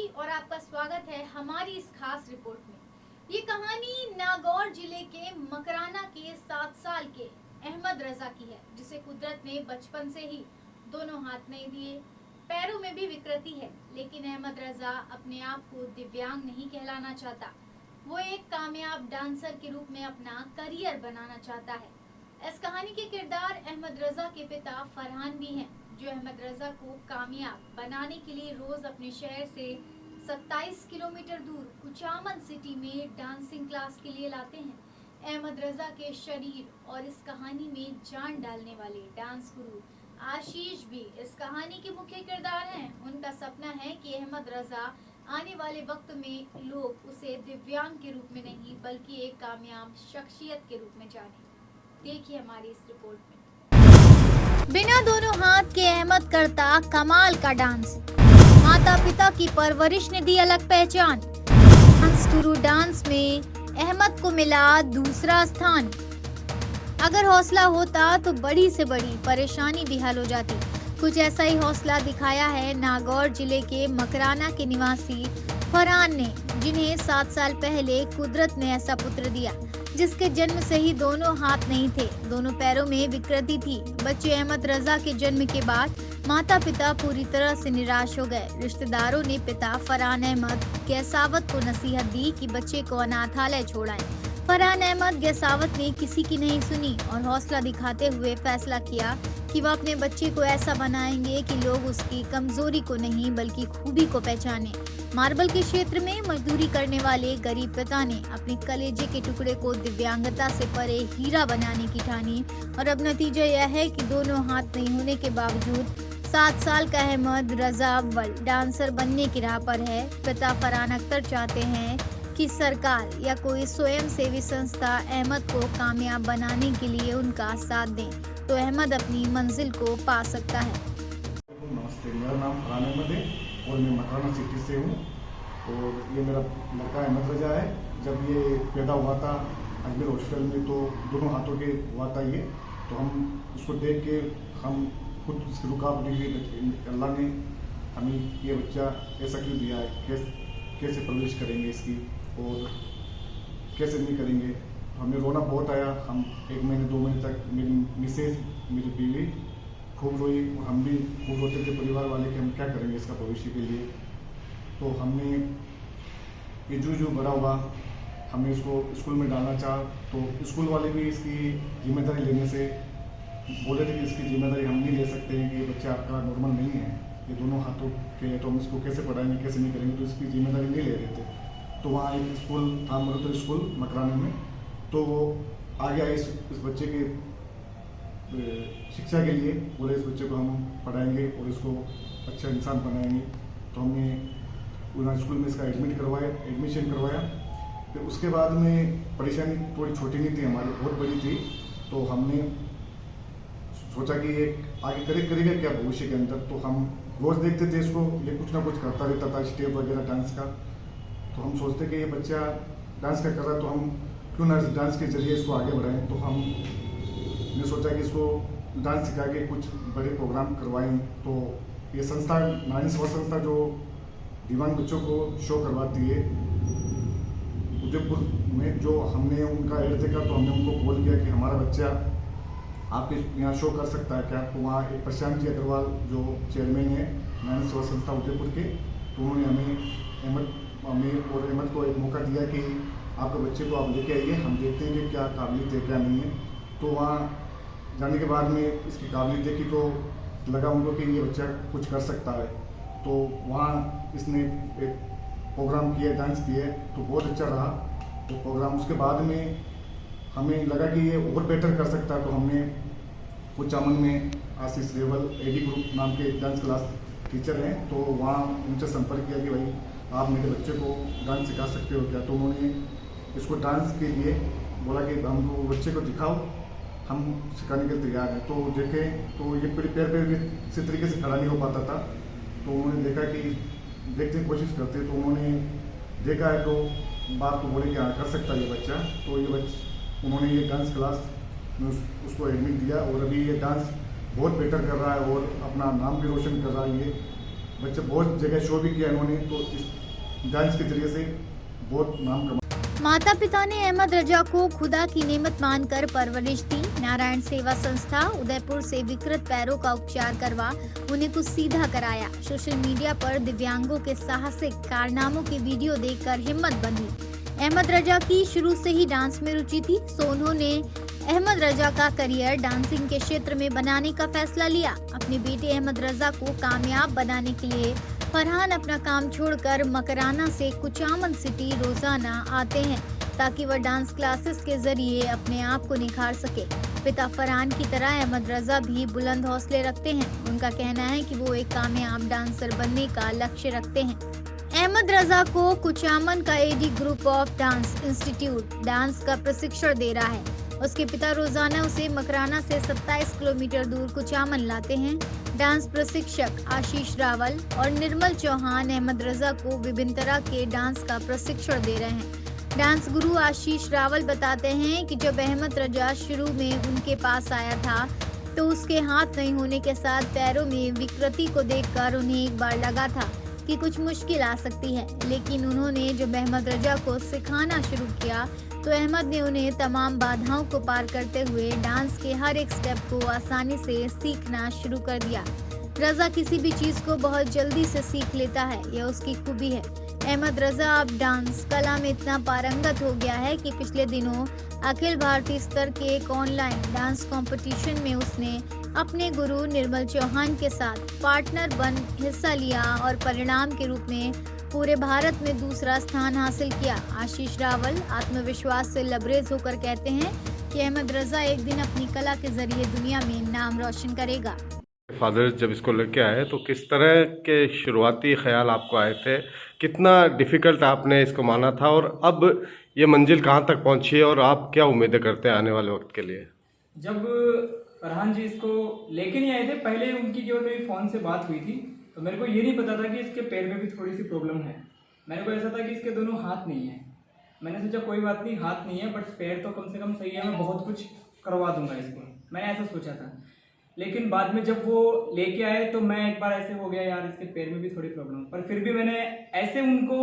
और आपका स्वागत है हमारी इस खास रिपोर्ट में। ये कहानी नागौर जिले के मकराना के 7 साल के अहमद रजा की है, जिसे कुदरत ने बचपन से ही दोनों हाथ नहीं दिए, पैरों में भी विकृति है, लेकिन अहमद रजा अपने आप को दिव्यांग नहीं कहलाना चाहता। वो एक कामयाब डांसर के रूप में अपना करियर बनाना चाहता है। इस कहानी के किरदार अहमद रजा के पिता फरहान भी हैं, जो अहमद रजा को कामयाब बनाने के लिए रोज अपने शहर से 27 किलोमीटर दूर कुचामन सिटी में डांसिंग क्लास के लिए लाते हैं। अहमद रजा के शरीर और इस कहानी में जान डालने वाले डांस गुरु आशीष भी इस कहानी के मुख्य किरदार हैं। उनका सपना है कि अहमद रजा आने वाले वक्त में लोग उसे दिव्यांग के रूप में नहीं बल्कि एक कामयाब शख्सियत के रूप में जाने। देखिए हमारी इस रिपोर्ट में। बिना दोनों हाथ के अहमद करता कमाल का डांस। माता पिता की परवरिश ने दी अलग पहचान। डांस गुरु डांस में अहमद को मिला दूसरा स्थान। अगर हौसला होता तो बड़ी से बड़ी परेशानी भी हल हो जाती। कुछ ऐसा ही हौसला दिखाया है नागौर जिले के मकराना के निवासी फरहान ने, जिन्हें 7 साल पहले कुदरत ने ऐसा पुत्र दिया जिसके जन्म से ही दोनों हाथ नहीं थे, दोनों पैरों में विकृति थी। बच्चे अहमद रजा के जन्म के बाद माता पिता पूरी तरह से निराश हो गए। रिश्तेदारों ने पिता फरहान अहमद गैसावत को नसीहत दी कि बच्चे को अनाथालय छोड़ाएं। फरहान अहमद गैसावत ने किसी की नहीं सुनी और हौसला दिखाते हुए फैसला किया कि वह अपने बच्चे को ऐसा बनाएंगे कि लोग उसकी कमजोरी को नहीं बल्कि खूबी को पहचाने। मार्बल के क्षेत्र में मजदूरी करने वाले गरीब पिता ने अपने कलेजे के टुकड़े को दिव्यांगता से परे हीरा बनाने की ठानी और अब नतीजा यह है कि दोनों हाथ नहीं होने के बावजूद 7 साल का अहमद रजा अव्वल डांसर बनने की राह पर है। पिता फरहान अख्तर चाहते हैं कि सरकार या कोई स्वयं सेवी संस्था अहमद को कामयाब बनाने के लिए उनका साथ दें, तो अहमद अपनी मंजिल को पा सकता है। नमस्ते, मेरा नाम फरहान अहमद है और मैं मकराना सिटी से हूँ और ये मेरा लड़का अहमद रजा है। जब ये पैदा हुआ था अजमेर हॉस्पिटल में तो दोनों हाथों के हुआ था ये, तो हम उसको देख के हम खुद इसकी रुकावट दी। अल्लाह ने हमें ये बच्चा ऐसा क्यों दिया है, कैसे परवरिश करेंगे इसकी और कैसे नहीं करेंगे। हमें रोना बहुत आया। हम 1 महीने 2 महीने तक मेरी मिसेज मेरी बीवी खूब रोई और हम भी खूब रोते थे परिवार वाले कि हम क्या करेंगे इसका भविष्य के लिए। तो हमने ये जो बड़ा हुआ हमने इसको स्कूल में डालना चाहा, तो स्कूल वाले भी इसकी जिम्मेदारी लेने से बोले थे कि इसकी जिम्मेदारी हम नहीं ले सकते हैं कि ये बच्चा आपका नॉर्मल नहीं है, ये दोनों हाथों के, तो हम इसको कैसे पढ़ाएंगे कैसे नहीं करेंगे, तो इसकी जिम्मेदारी नहीं ले रहे थे। तो वहाँ एक स्कूल था मरुतो स्कूल मकराना में, तो वो आ गया इस बच्चे के शिक्षा के लिए, बोले इस बच्चे को हम पढ़ाएंगे और इसको अच्छा इंसान बनाएंगे। तो हमने उन्होंने स्कूल में इसका एडमिशन करवाया। फिर उसके बाद में परेशानी थोड़ी छोटी नहीं थी हमारी, बहुत बड़ी थी। तो हमने सोचा कि ये आगे करेगा क्या भविष्य के अंदर। तो हम रोज़ देखते थे इसको, ये कुछ ना कुछ करता रहता था स्टेप वगैरह डांस का। तो हम सोचते कि ये बच्चा डांस का कर रहा है तो हम क्यों ना डांस के जरिए इसको आगे बढ़ाएं। तो हमने सोचा कि इसको डांस सिखा के कुछ बड़े प्रोग्राम करवाएं। तो ये संस्था नारी सेवा संस्था जो दिव्यांग बच्चों को शो करवाती है उदयपुर में, जो हमने उनका एड देखा तो हमने उनको कॉल किया कि हमारा बच्चा आपके यहाँ शो कर सकता है क्या। तो वहाँ एक प्रशांत जी अग्रवाल जो चेयरमैन है नारी सेवा संस्था उदयपुर के, तो उन्होंने हमें और अहमद को एक मौका दिया कि आपके बच्चे को आप लेके आइए, हम देखते हैं कि क्या काबिलियत है क्या नहीं है। तो वहाँ जाने के बाद में इसकी काबिलियत देखी तो लगा उनको कि ये बच्चा कुछ कर सकता है। तो वहाँ इसने एक प्रोग्राम किया, डांस किया, तो बहुत अच्छा रहा वो प्रोग्राम। उसके बाद में हमें लगा कि ये और बेटर कर सकता है। तो हमने कुचामन में आशीष रेवल एडी ग्रुप नाम के एक डांस क्लास टीचर हैं, तो वहाँ उनसे संपर्क किया कि भाई आप मेरे बच्चे को डांस सिखा सकते हो क्या। तो उन्होंने इसको डांस के लिए बोला कि हमको बच्चे को दिखाओ, हम सिखाने के तैयार हैं। तो देखें तो ये पैर भी किसी तरीके से खड़ा नहीं हो पाता था। तो उन्होंने देखा कि देखते कोशिश करते, तो उन्होंने देखा है तो बात तो बोले कि हाँ कर सकता है ये बच्चा। तो ये उन्होंने ये डांस क्लास में उसको एडमिट दिया और अभी ये डांस बहुत बेटर कर रहा है और अपना नाम भी रोशन कर रहा है ये। बच्चे बहुत जगह शो भी किया इन्होंने, तो इस डांस के जरिए से बहुत नाम कमा। माता पिता ने अहमद रजा को खुदा की नेमत मानकर परवरिश दी। नारायण सेवा संस्था उदयपुर से विकृत पैरों का उपचार करवा उन्हें कुछ सीधा कराया। सोशल मीडिया पर दिव्यांगों के साहसिक कारनामों के वीडियो देखकर हिम्मत बंधी। अहमद रजा की शुरू से ही डांस में रुचि थी, सो उन्होंने अहमद रजा का करियर डांसिंग के क्षेत्र में बनाने का फैसला लिया। अपने बेटे अहमद रजा को कामयाब बनाने के लिए फरहान अपना काम छोड़कर मकराना से कुचामन सिटी रोजाना आते हैं ताकि वह डांस क्लासेस के जरिए अपने आप को निखार सके। पिता फरहान की तरह अहमद रजा भी बुलंद हौसले रखते हैं। उनका कहना है कि वो एक कामयाब डांसर बनने का लक्ष्य रखते हैं। अहमद रजा को कुचामन का AD group of dance institute dance का प्रशिक्षण दे रहा है। उसके पिता रोजाना उसे मकराना से 27 किलोमीटर दूर कुचामन लाते हैं। डांस प्रशिक्षक आशीष रावल और निर्मल चौहान अहमद रजा को विभिन्न तरह के डांस का प्रशिक्षण दे रहे हैं। डांस गुरु आशीष रावल बताते हैं कि जब अहमद रजा शुरू में उनके पास आया था तो उसके हाथ नहीं होने के साथ पैरों में विकृति को देखकर उन्हें एक बार लगा था कि कुछ मुश्किल आ सकती है, लेकिन उन्होंने जब अहमद रजा को सिखाना शुरू किया तो अहमद ने उन्हें तमाम बाधाओं को पार करते हुए डांस के हर एक स्टेप को आसानी से सीखना शुरू कर दिया। रजा किसी भी चीज को बहुत जल्दी से सीख लेता है, यह उसकी खूबी है। अहमद रजा अब डांस कला में इतना पारंगत हो गया है कि पिछले दिनों अखिल भारतीय स्तर के एक ऑनलाइन डांस कंपटीशन में उसने अपने गुरु निर्मल चौहान के साथ पार्टनर बन हिस्सा लिया और परिणाम के रूप में पूरे भारत में दूसरा स्थान हासिल किया। आशीष रावल आत्मविश्वास से लबरेज होकर कहते हैं कि अहमद रजा एक दिन अपनी कला के जरिए दुनिया में नाम रोशन करेगा। फादर जब इसको लेके आए तो किस तरह के शुरुआती ख्याल आपको आए थे, कितना डिफिकल्ट आपने इसको माना था और अब ये मंजिल कहाँ तक पहुँची है और आप क्या उम्मीदें करते हैं आने वाले वक्त के लिए? जब फरहान जी इसको लेके नहीं आए थे, पहले उनकी केवल मेरी फ़ोन से बात हुई थी, तो मेरे को ये नहीं पता था कि इसके पैर में भी थोड़ी सी प्रॉब्लम है। मेरे को ऐसा था कि इसके दोनों हाथ नहीं है। मैंने सोचा कोई बात नहीं, हाथ नहीं है बट पैर तो कम से कम सही है, मैं बहुत कुछ करवा दूंगा इसको, मैंने ऐसा सोचा था। लेकिन बाद में जब वो लेके आए तो मैं एक बार ऐसे हो गया, यार इसके पैर में भी थोड़ी प्रॉब्लम, पर फिर भी मैंने ऐसे उनको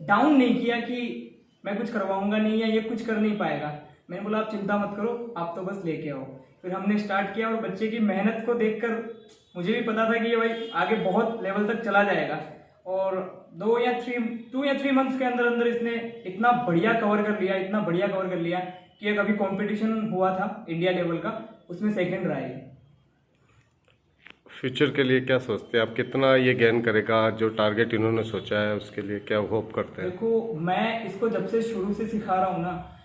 डाउन नहीं किया कि मैं कुछ करवाऊंगा नहीं या ये कुछ कर नहीं पाएगा। मैंने बोला आप चिंता मत करो, आप तो बस लेके आओ। फिर हमने स्टार्ट किया और बच्चे की मेहनत को देखकर मुझे भी पता था कि ये भाई आगे बहुत लेवल तक चला जाएगा। और 2 या 3 मंथ्स के अंदर अंदर इसने इतना बढ़िया कवर कर लिया कि एक अभी कंपटीशन हुआ था इंडिया लेवल का, उसमें सेकंड रहा है। फ्यूचर के लिए क्या सोचते हैं आप, कितना ये गेन करेगा? जो टारगेट इन्होंने सोचा है उसके लिए क्या होप करते हैं? देखो, मैं इसको जब से शुरू से सिखा रहा हूँ ना,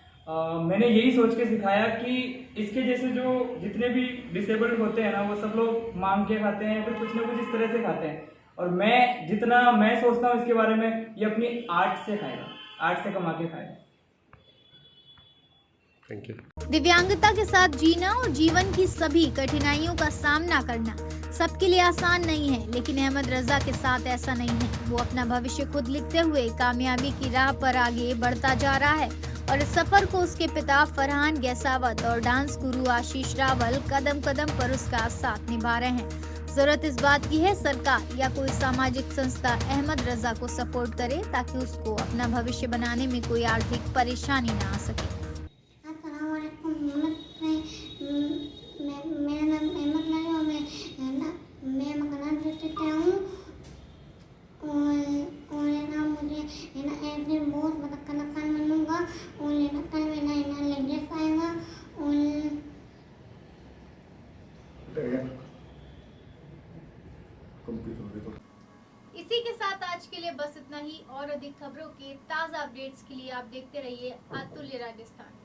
मैंने यही सोच के सिखाया कि इसके जैसे जो जितने भी डिसेबल्ड होते हैं ना, वो सब लोग मांग के खाते हैं, फिर कुछ ना कुछ इस तरह से खाते हैं। और जितना मैं सोचता हूँ इसके बारे में, ये अपनी आर्ट से खाएगा, आर्ट से कमा के खाएगा। Thank you. दिव्यांगता के साथ जीना और जीवन की सभी कठिनाइयों का सामना करना सबके लिए आसान नहीं है, लेकिन अहमद रजा के साथ ऐसा नहीं है। वो अपना भविष्य खुद लिखते हुए कामयाबी की राह पर आगे बढ़ता जा रहा है और इस सफर को उसके पिता फरहान गैसावत और डांस गुरु आशीष रावल कदम कदम पर उसका साथ निभा रहे हैं। जरूरत इस बात की है सरकार या कोई सामाजिक संस्था अहमद रजा को सपोर्ट करे ताकि उसको अपना भविष्य बनाने में कोई आर्थिक परेशानी न आ सके। मेरा नाम अहमद रजा और मैं मकराना डिस्ट्रिक्ट से हूँ और मुझे ऐसे बहुत बड़ा कलाकार बनूंगा और कल मेरा लेडीज आएगा और इसी के साथ आज के लिए बस इतना ही। और अधिक खबरों के ताज़ा अपडेट्स के लिए आप देखते रहिए अतुल्य राजस्थान।